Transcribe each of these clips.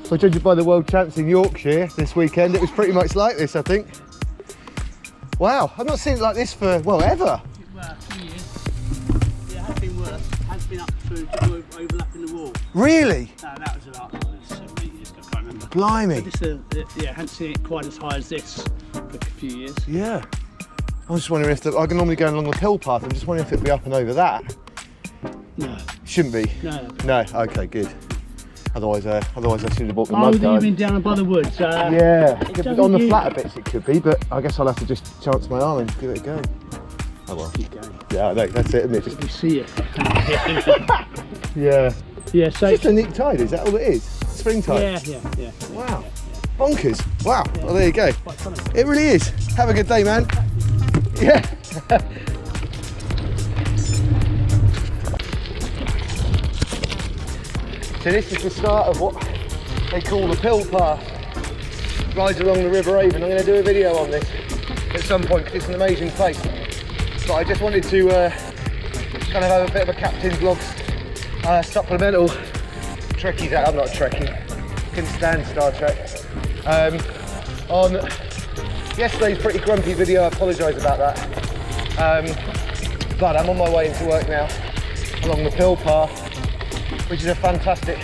Well, judging by the World Champs in Yorkshire this weekend, it was pretty much like this, I think. Wow, I've not seen it like this for, well, ever. Well, a few years. Yeah, it has been worse. It has been up to overlapping the wall. Really? No, that was about 7 or 8 years ago, I can't remember. Blimey. But this, yeah, I haven't seen it quite as high as this for a few years. Yeah. I'm just wondering if I can normally go along the hill path. I'm just wondering if it'd be up and over that. No. Shouldn't be. No. No. Okay. Good. Otherwise I should have bought the Oh, mud you guard. mean down by the woods? Yeah. On the flatter bits it could be, but I guess I'll have to just chance my arm and give it a go. Oh well. Keep going. Yeah. I know. That's it, isn't it? Just... You see it. Yeah. Yeah. So. It's just a neat tide. Is that all it is? Spring tide. Yeah. Wow. Bonkers. Wow. Yeah. Well, there you go. Quite funny. It really is. Have a good day, man. Yeah. So this is the start of what they call the pill path. Rides along the River Avon. I'm going to do a video on this at some point because it's an amazing place. But I just wanted to kind of have a bit of a Captain's Vlogs supplemental. Trekkie's out. I'm not a Trekkie. Couldn't stand Star Trek. On yesterday's pretty grumpy video, I apologise about that. But I'm on my way into work now along the Pill Path, which is a fantastic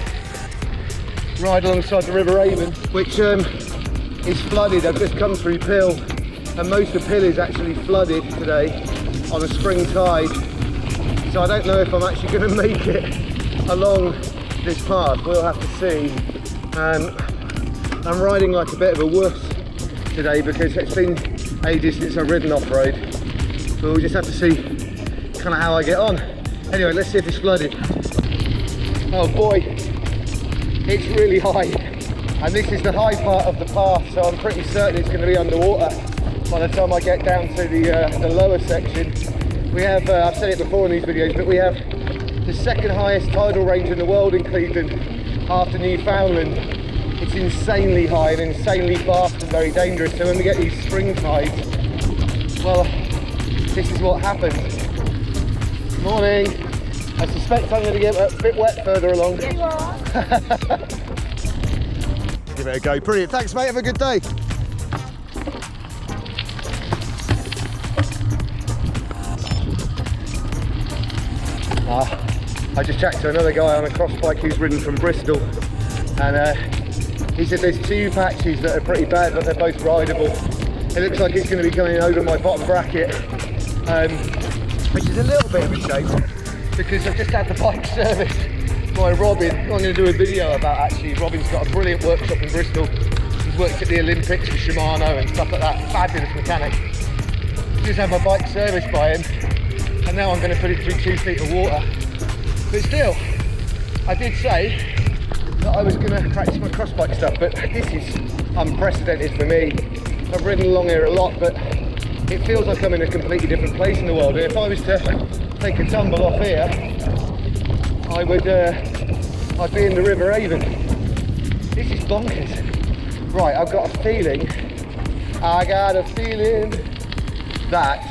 ride alongside the River Avon, which is flooded. I've just come through Pill, and most of Pill is actually flooded today on a spring tide. So I don't know if I'm actually going to make it along this path. We'll have to see. I'm riding like a bit of a wuss today because it's been ages since I've ridden off-road. But we'll just have to see kind of how I get on. Anyway, let's see if it's flooded. Oh boy, it's really high. And this is the high part of the path, so I'm pretty certain it's going to be underwater by the time I get down to the lower section. We have, I've said it before in these videos, but we have the second highest tidal range in the world in Cleveland after Newfoundland. It's insanely high and insanely fast and very dangerous. So when we get these spring tides, well, this is what happens. Morning. I suspect I'm going to get a bit wet further along. There you are. Give it a go. Brilliant. Thanks, mate. Have a good day. I just chatted to another guy on a cross bike who's ridden from Bristol, and he said there's two patches that are pretty bad, but they're both rideable. It looks like it's going to be coming over my bottom bracket, which is a little bit of a shame because I've just had the bike serviced by Robin. I'm going to do a video about actually. Robin's got a brilliant workshop in Bristol. He's worked at the Olympics for Shimano and stuff like that. Fabulous mechanic. Just had my bike serviced by him, and now I'm going to put it through 2 feet of water. But still, I did say that I was going to practice my cross bike stuff, but this is unprecedented for me. I've ridden along here a lot, but it feels like I'm in a completely different place in the world. And if I was to take a tumble off here, I would, I'd be in the River Avon. This is bonkers. Right, I've got a feeling that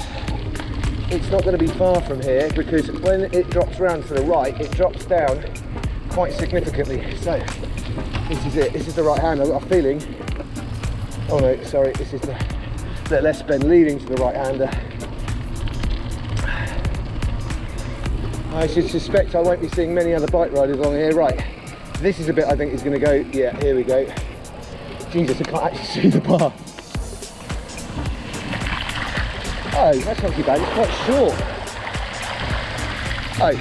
it's not going to be far from here, because when it drops round to the right, it drops down quite significantly. So this is it. This is the right hand. I've got a feeling. Oh no, sorry. This is the left bend leading to the right hander. I should suspect I won't be seeing many other bike riders along here. Right, this is a bit I think is going to go. Yeah, here we go. Jesus, I can't actually see the bar. Oh, that's not too bad. It's quite short. Oh,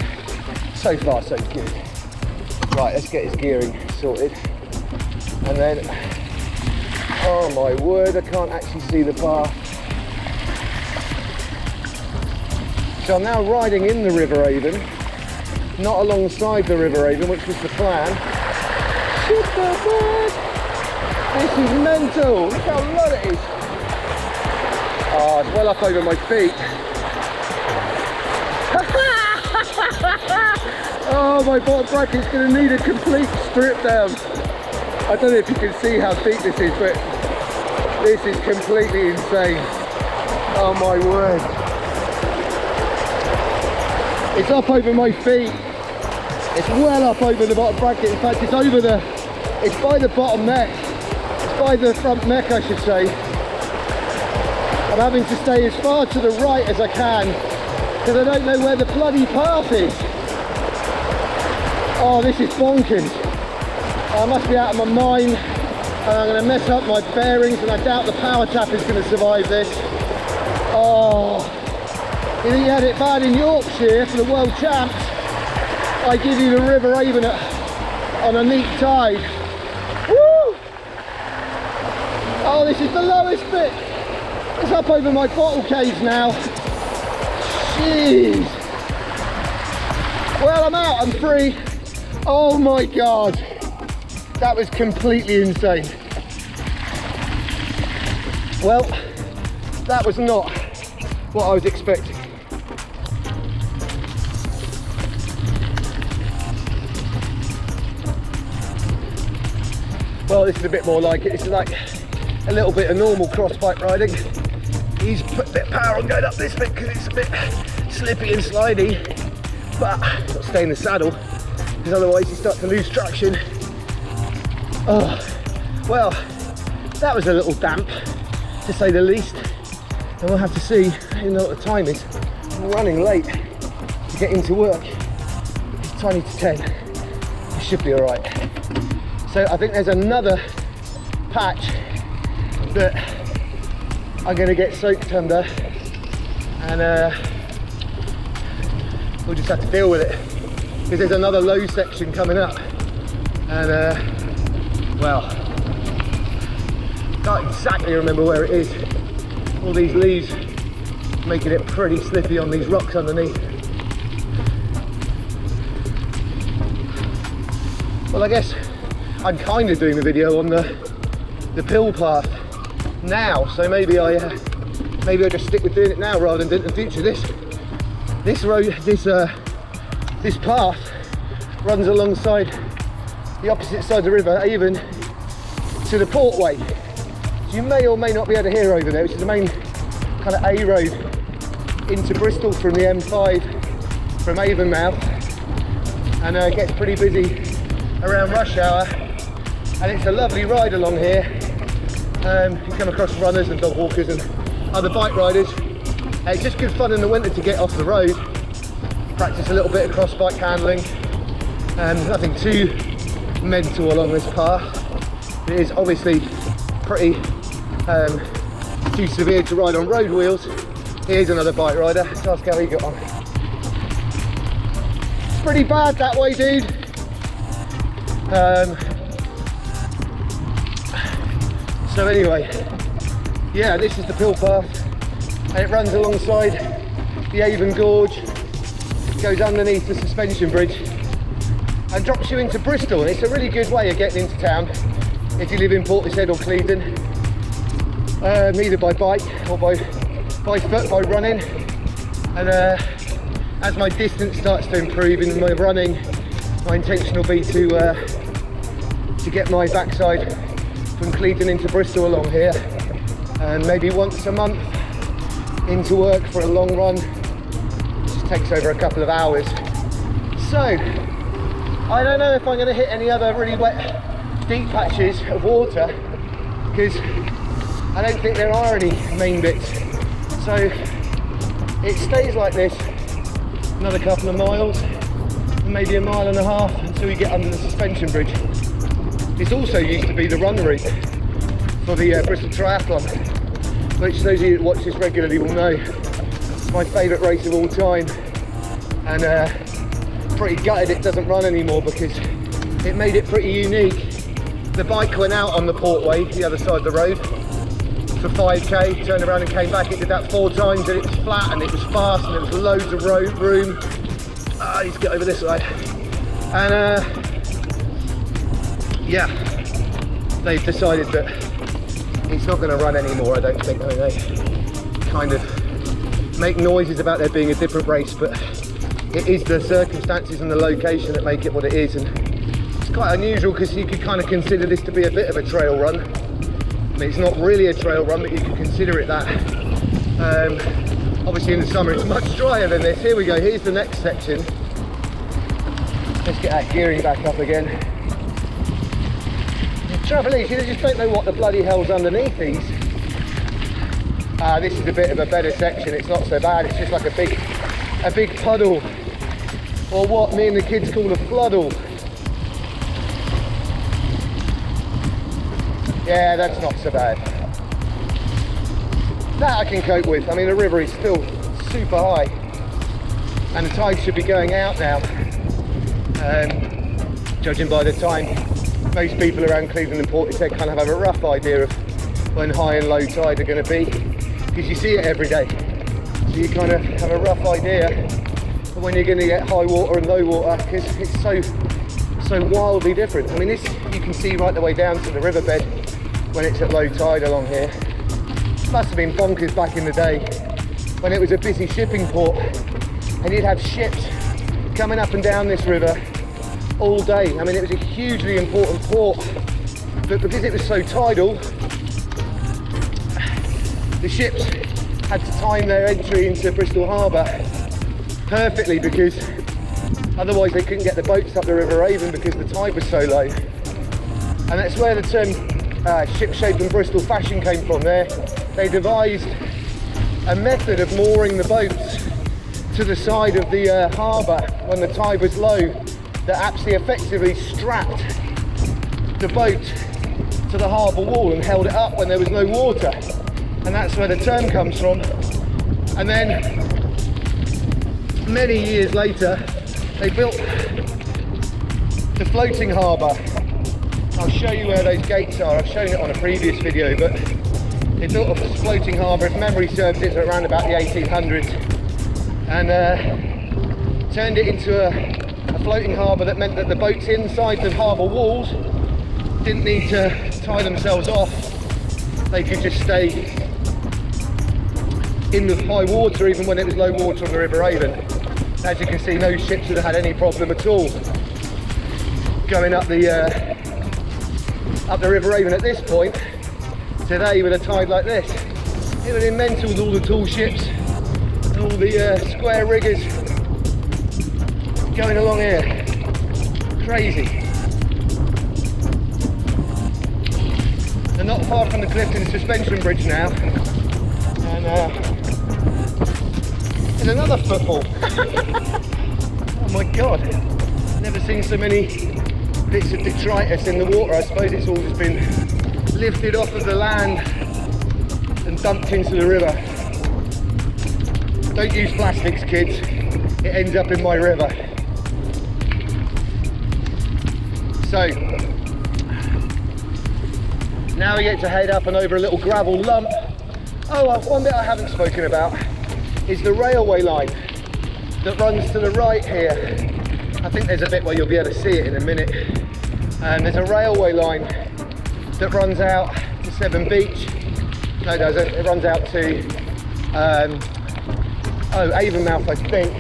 so far so good. Right, let's get his gearing sorted. And then, oh my word, I can't actually see the path. So I'm now riding in the River Avon, not alongside the River Avon, which was the plan. Shit the bird! This is mental! Look how low it is! Oh, it's well up over my feet. Oh, my bottom bracket's going to need a complete strip down. I don't know if you can see how deep this is, but this is completely insane. Oh my word. It's up over my feet. It's well up over the bottom bracket. In fact, it's by the bottom neck. It's by the front neck, I should say. I'm having to stay as far to the right as I can because I don't know where the bloody path is. Oh, this is bonkers. I must be out of my mind, and I'm going to mess up my bearings, and I doubt the power tap is going to survive this. Oh, you think you had it bad in Yorkshire for the World Champs? I give you the River Avon on a neat tide. Woo! Oh, this is the lowest bit. It's up over my bottle cage now. Jeez. Well, I'm out, I'm free. Oh my God. That was completely insane. Well, that was not what I was expecting. Well, this is a bit more like it. It's like a little bit of normal cross bike riding. He's put a bit of power on going up this bit because it's a bit slippy and slidey, but got to stay in the saddle because otherwise you start to lose traction. Oh, well, that was a little damp, to say the least, and we'll have to see. You know what the time is. I'm running late to get into work. It's 20 to 10. It should be all right. So I think there's another patch that I'm going to get soaked under, and we'll just have to deal with it because there's another low section coming up, and well, can't exactly remember where it is. All these leaves making it pretty slippy on these rocks underneath. Well, I guess I'm kind of doing the video on the pill path now, so maybe I just stick with doing it now rather than doing it in the future. This path runs alongside the opposite side of the river, Avon, to the Portway. So you may or may not be able to hear over there, which is the main kind of A road into Bristol from the M5 from Avon mouth, and it gets pretty busy around rush hour, and it's a lovely ride along here. You come across runners and dog walkers and other bike riders. It's just good fun in the winter to get off the road, practice a little bit of cross bike handling. Nothing too mental along this path. It is obviously pretty too severe to ride on road wheels. Here's another bike rider. Let's ask how he got on. It's pretty bad that way, dude. So anyway, yeah, this is the pill path, and it runs alongside the Avon Gorge, goes underneath the suspension bridge and drops you into Bristol, and it's a really good way of getting into town if you live in Portishead or Clevedon, either by bike or by foot, by running. And as my distance starts to improve in my running, my intention will be to get my backside from Clevedon into Bristol along here, and maybe once a month into work for a long run. It just takes over a couple of hours. So I don't know if I'm going to hit any other really wet deep patches of water, because I don't think there are any main bits. So it stays like this another couple of miles, and maybe a mile and a half until we get under the suspension bridge. This also used to be the run route for the Bristol Triathlon, which those of you that watch this regularly will know it's my favourite race of all time, and pretty gutted it doesn't run anymore because it made it pretty unique. The bike went out on the Portway, the other side of the road, for 5k, turned around and came back. It did that 4 times, and it was flat and it was fast and there was loads of room. I need to get over this side. And yeah, they've decided that it's not going to run anymore, I don't think. I mean, they kind of make noises about there being a different race, but it is the circumstances and the location that make it what it is. And it's quite unusual because you could kind of consider this to be a bit of a trail run. I mean, it's not really a trail run, but you could consider it that. Obviously in the summer it's much drier than this. Here we go, here's the next section. Let's get our gearing back up again. The trouble is, you just don't know what the bloody hell's underneath these. This is a bit of a better section. It's not so bad. It's just like a big puddle, or what me and the kids call a floodle. Yeah, that's not so bad. That I can cope with. I mean, the river is still super high, and the tide should be going out now. Judging by the time, most people around Cleveland and Portishead kind of have a rough idea of when high and low tide are going to be, because you see it every day. So you kind of have a rough idea of when you're going to get high water and low water, because it's so wildly different. I mean, this you can see right the way down to the riverbed when it's at low tide along here. Must have been bonkers back in the day when it was a busy shipping port, and you'd have ships coming up and down this river all day. I mean, it was a hugely important port, but because it was so tidal, the ships had to time their entry into Bristol Harbour perfectly, because otherwise they couldn't get the boats up the River Avon because the tide was so low. And that's where the term ship shape in Bristol fashion came from. They devised a method of mooring the boats to the side of the harbour when the tide was low, that actually effectively strapped the boat to the harbour wall and held it up when there was no water. And that's where the term comes from. And then many years later they built the floating harbour. I'll show you where those gates are. I've shown it on a previous video, but they built a floating harbour, if memory serves, it's around about the 1800s, and turned it into a floating harbour that meant that the boats inside the harbour walls didn't need to tie themselves off. They could just stay in the high water even when it was low water on the River Avon. As you can see, no ships would have had any problem at all going up the River Avon at this point today with a tide like this. It would have been mental with all the tall ships and all the square riggers going along here. Crazy. And not far from the Clifton suspension bridge now, and there's another football. Oh my god, never seen so many bits of detritus in the water. I suppose it's all just been lifted off of the land and dumped into the river. Don't use plastics, kids, it ends up in my river. So now we get to head up and over a little gravel lump. Oh, one bit I haven't spoken about is the railway line that runs to the right here. I think there's a bit where you'll be able to see it in a minute. There's a railway line that runs out to Severn Beach. No, it doesn't. It runs out to Avonmouth, I think.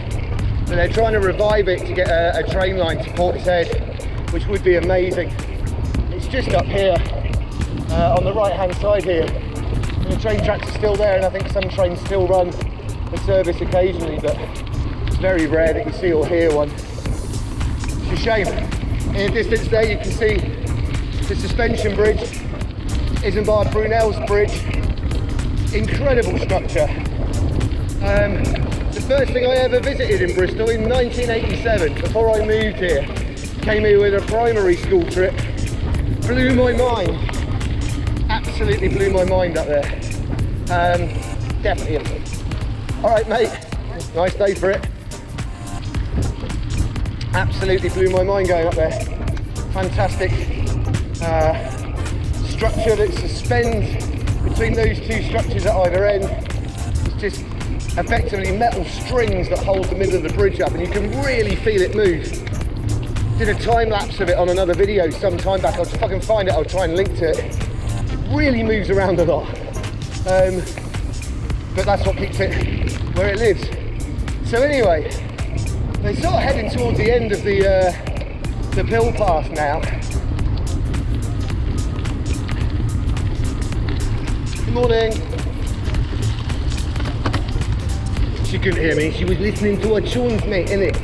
But they're trying to revive it to get a train line to Portishead, which would be amazing. It's just up here on the right hand side here. And the train tracks are still there, and I think some trains still run the service occasionally, but it's very rare that you see or hear one. It's a shame. In the distance there you can see the suspension bridge, Isambard Brunel's bridge. Incredible structure. The first thing I ever visited in Bristol in 1987, before I moved here. Came here with a primary school trip. Blew my mind. Absolutely blew my mind up there. Definitely. Alright mate, nice day for it. Absolutely blew my mind going up there. Fantastic structure that suspends between those two structures at either end. It's just effectively metal strings that hold the middle of the bridge up, and you can really feel it move. Did a time lapse of it on another video some time back. I'll just fucking find it, I'll try and link to it. Really moves around a lot. But that's what keeps it where it lives. So anyway, they're sort of heading towards the end of the Pill Path now. Good morning. She couldn't hear me, she was listening to her tunes, mate, innit?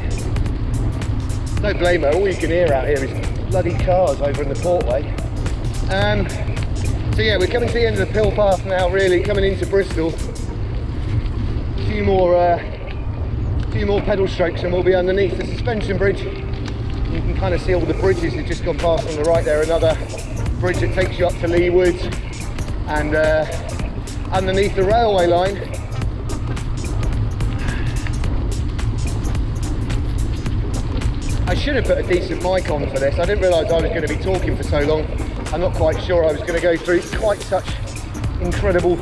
No blame-o, all you can hear out here is bloody cars over in the portway. So yeah, we're coming to the end of the pill path now, really, coming into Bristol. A few more pedal strokes and we'll be underneath the suspension bridge. You can kind of see all the bridges that just gone past on the right there, another bridge that takes you up to Lee Woods, and underneath the railway line. I should have put a decent mic on for this. I didn't realise I was going to be talking for so long. I'm not quite sure I was going to go through quite such incredible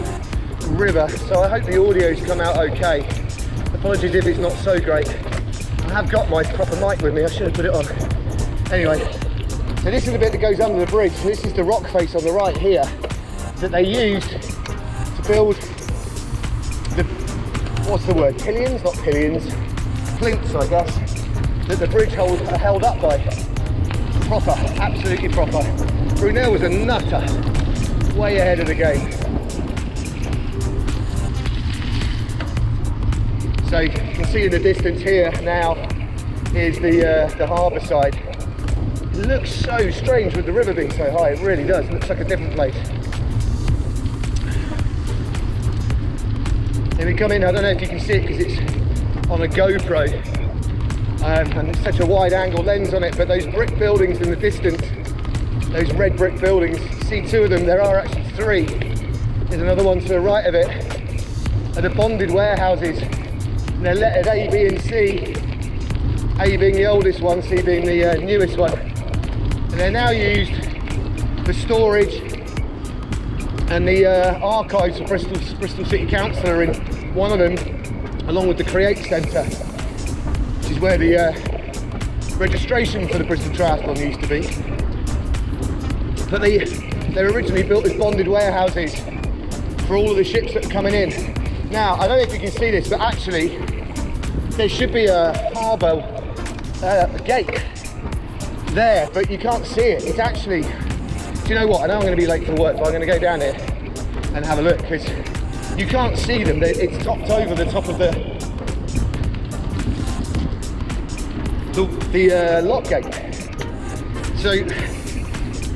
river, so I hope the audio's come out okay. Apologies if it's not so great. I have got my proper mic with me, I should have put it on. Anyway, so this is the bit that goes under the bridge. So this is the rock face on the right here that they used to build the, what's the word, pillions? Not pillions, plinths I guess, that the bridge held up by. Proper, absolutely proper. Brunel was a nutter, way ahead of the game. So you can see in the distance here now is the harbour side. It looks so strange with the river being so high, it really does. It looks like a different place. Here we come in, I don't know if you can see it because it's on a GoPro. And it's such a wide angle lens on it, but those brick buildings in the distance, those red brick buildings, you see two of them, there are actually three. There's another one to the right of it, are the bonded warehouses. And they're lettered A, B and C, A being the oldest one, C being the newest one. And they're now used for storage and the archives for Bristol City Council are in one of them, along with the Create Centre, which is where the registration for the Bristol Triathlon used to be. But they were originally built as bonded warehouses for all of the ships that are coming in. Now, I don't know if you can see this, but actually there should be a harbour gate there, but you can't see it. It's actually, do you know what? I know I'm going to be late for work, but I'm going to go down here and have a look, because you can't see them. It's topped over the top of the lock gate. So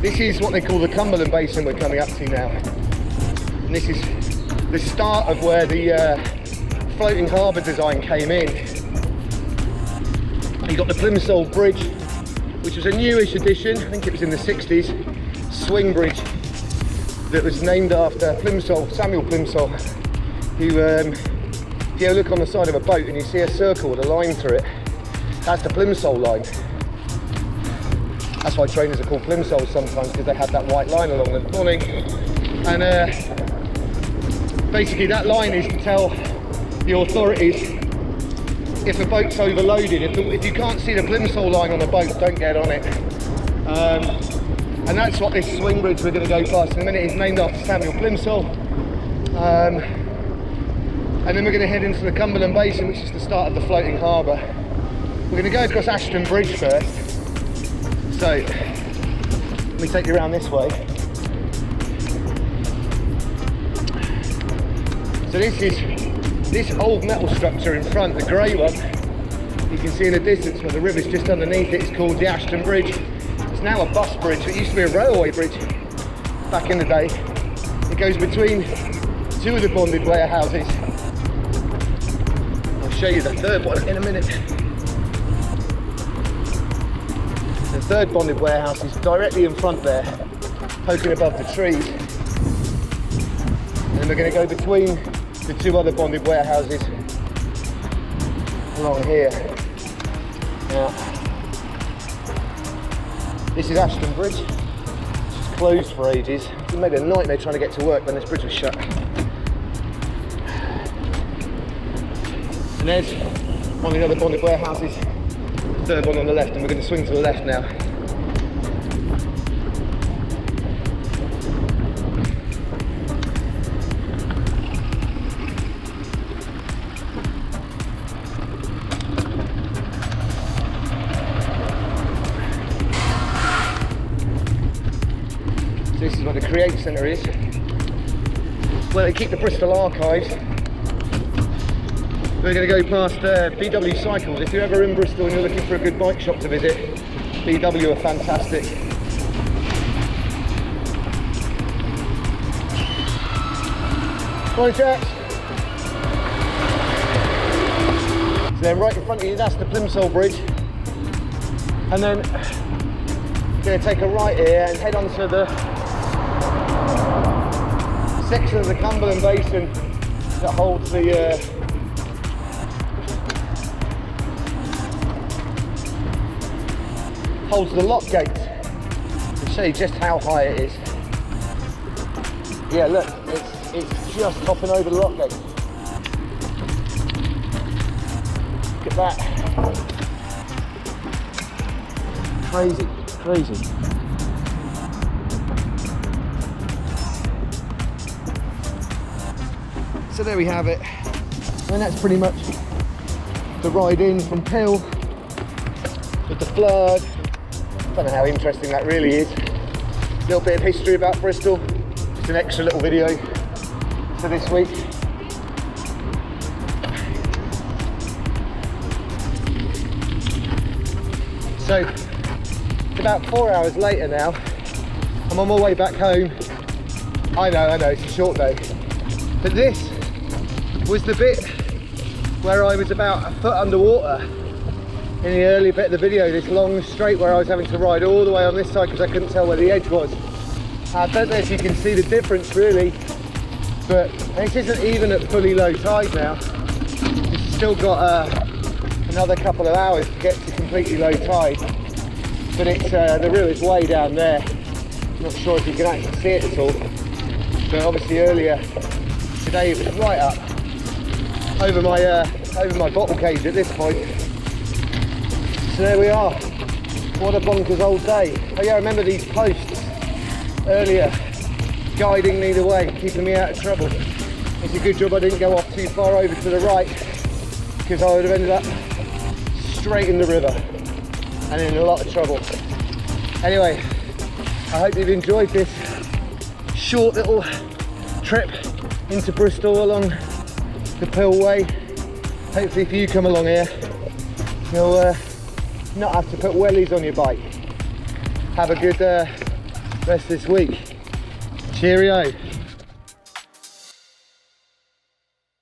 this is what they call the Cumberland Basin we're coming up to now. And this is the start of where the floating harbour design came in. You got the Plimsoll Bridge, which was a newish addition, I think it was in the 60s, swing bridge that was named after Plimsoll, Samuel Plimsoll, who, if you look on the side of a boat and you see a circle with a line through it, that's the Plimsoll line. That's why trainers are called Plimsolls sometimes, because they have that white line along the awning. And basically that line is to tell the authorities if a boat's overloaded. If you can't see the Plimsoll line on a boat, don't get on it. And that's what this swing bridge we're going to go past in a minute is named after Samuel Plimsoll. And then we're going to head into the Cumberland Basin, which is the start of the floating harbour. We're going to go across Ashton Bridge first. So let me take you around this way. So this is this old metal structure in front, the grey one. You can see in the distance where the river's just underneath it. It's called the Ashton Bridge. It's now a bus bridge. It used to be a railway bridge back in the day. It goes between two of the bonded warehouses. I'll show you the third one in a minute. The third bonded warehouse is directly in front there, poking above the trees. And then we're going to go between the two other bonded warehouses along here. Now, this is Ashton Bridge. It's closed for ages. It made a nightmare trying to get to work when this bridge was shut. And there's one of the other bonded warehouses. Third one on the left, and we're going to swing to the left now. So this is where the Create Centre is, where they keep the Bristol archives. We're going to go past VW Cycles. If you're ever in Bristol and you're looking for a good bike shop to visit, VW are fantastic. Right, chaps. So then right in front of you, that's the Plimsoll Bridge. And then going to take a right here and head onto the section of the Cumberland Basin that holds the lock gate to show you just how high it is. Yeah, look, it's just topping over the lock gate. Look at that. Crazy, crazy. So there we have it. And that's pretty much the ride in from Pill with the flood. Don't know how interesting that really is. A little bit of history about Bristol. It's an extra little video for this week. So it's about 4 hours later now. I'm on my way back home. I know, it's a short day. But this was the bit where I was about a foot underwater in the early bit of the video, this long straight where I was having to ride all the way on this side because I couldn't tell where the edge was. I don't know if you can see the difference really, but this isn't even at fully low tide now. It's still got another couple of hours to get to completely low tide, but it's the river is way down there. I'm not sure if you can actually see it at all, but obviously earlier today it was right up over my bottle cage at this point. So there we are. What a bonkers old day. Oh yeah, I remember these posts earlier guiding me the way, keeping me out of trouble. It's a good job I didn't go off too far over to the right, because I would have ended up straight in the river and in a lot of trouble. Anyway, I hope you've enjoyed this short little trip into Bristol along the Pill Way. Hopefully if you come along here, you'll not have to put wellies on your bike. Have a good rest this week. Cheerio.